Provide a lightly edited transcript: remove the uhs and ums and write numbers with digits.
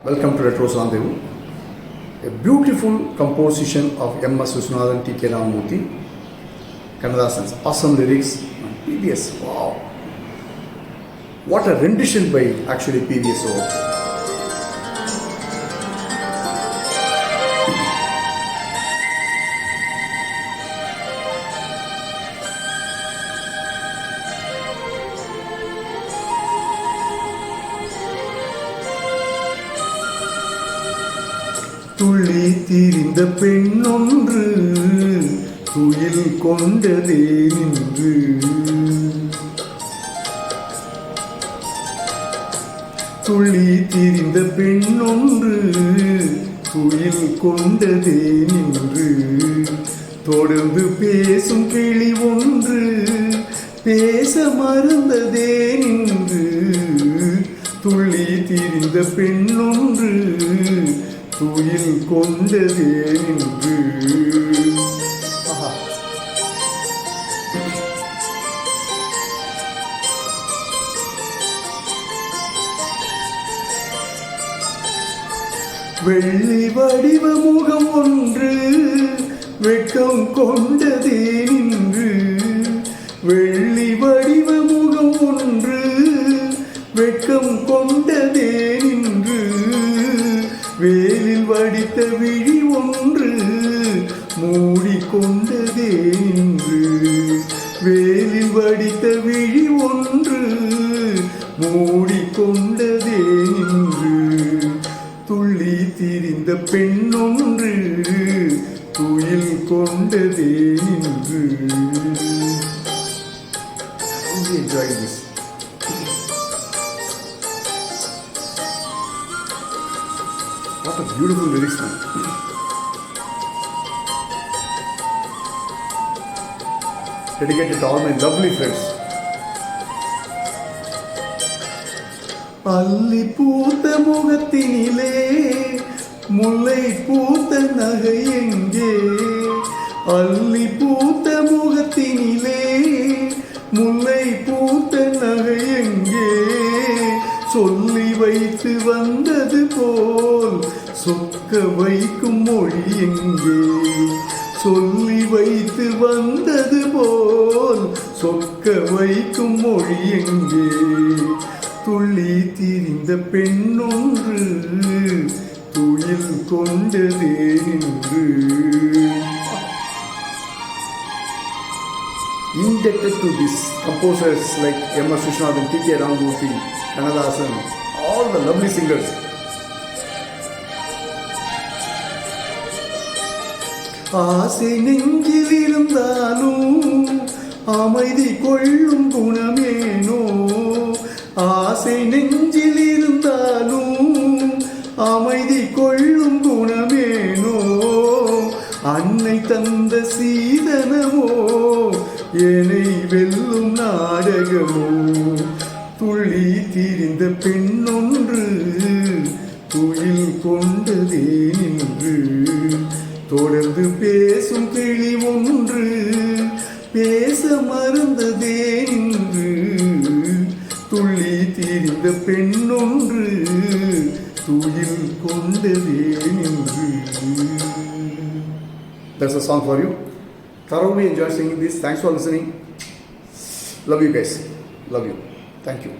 Welcome to Retro Rendezvous, a beautiful composition of M.S. Viswanathan, T.K. Ramamurthy, Kannadasan's awesome lyrics, and PVS. Wow! What a rendition by actually PVS. துள்ளி திரிந்த பெண்ணொன்று துயில் கொண்டதே நின்று துள்ளி திரிந்த பெண்ணொன்று துயில் கொண்டதே நின்று தொடர்ந்து பேசும் கிளி ஒன்று பேச மறந்ததே நின்று துள்ளி திரிந்த பெண்ணொன்று துயில் கொண்டதே நின்று வெள்ளி வடிவ முகம் ஒன்று வெட்கம் கொண்டதே நின்று வெள்ளி வடிவ முகம் ஒன்று வெட்கம் கொண்டதே நின்று வேலில் வடித்த விழி ஒன்று மூடிக்கொண்டதே நின்று வேலில் வடித்த விழி ஒன்று மூடிக்கொண்டதே நின்று துள்ளி திரிந்த பெண்ணொன்று துயில் கொண்டதே நின்று. Enjoy this. What a beautiful lyrics, man. Dedicated to all my lovely friends. அல்லி பூத்த முகத்தினிலே முல்லை பூத்த நகை எங்கே அல்லி பூத்த முகத்தினிலே முல்லை பூத்த நகை எங்கே சொல்லி வைத்து வந்தது போல் சொக்க வைக்கும் மொழி எங்கே சொல்லி வைத்து வந்தது போல் சொக்க வைக்கும் மொழி எங்கே துள்ளி திரிந்த பெண்ணொன்று துயில் கொண்டதே நின்று. Indebted to these composers like M.S. Viswanathan, T.K. Ramamurthy, Kannadasan, all the lovely singers. ஆசை நெஞ்சில் இருந்தாலும் அமைதி கொள்ளும் குணமேனோ ஆசை நெஞ்சில் இருந்தாலும் அமைதி கொள்ளும் குணமேனோ அன்னை தந்த சீதனமோ என்னை வெல்லும் நாடகமோ துள்ளி திரிந்த பெண்ணொன்று துயில் கொண்டதே நின்று தொடர்ந்து பேசும் கிளி ஒன்று பேச மறந்ததே நின்று துள்ளி திரிந்த பெண்ணொன்று துயில் கொண்டதே நின்று. That's a song for you. Thoroughly enjoy singing this. Thanks for listening. Love you guys. Love you. Thank you.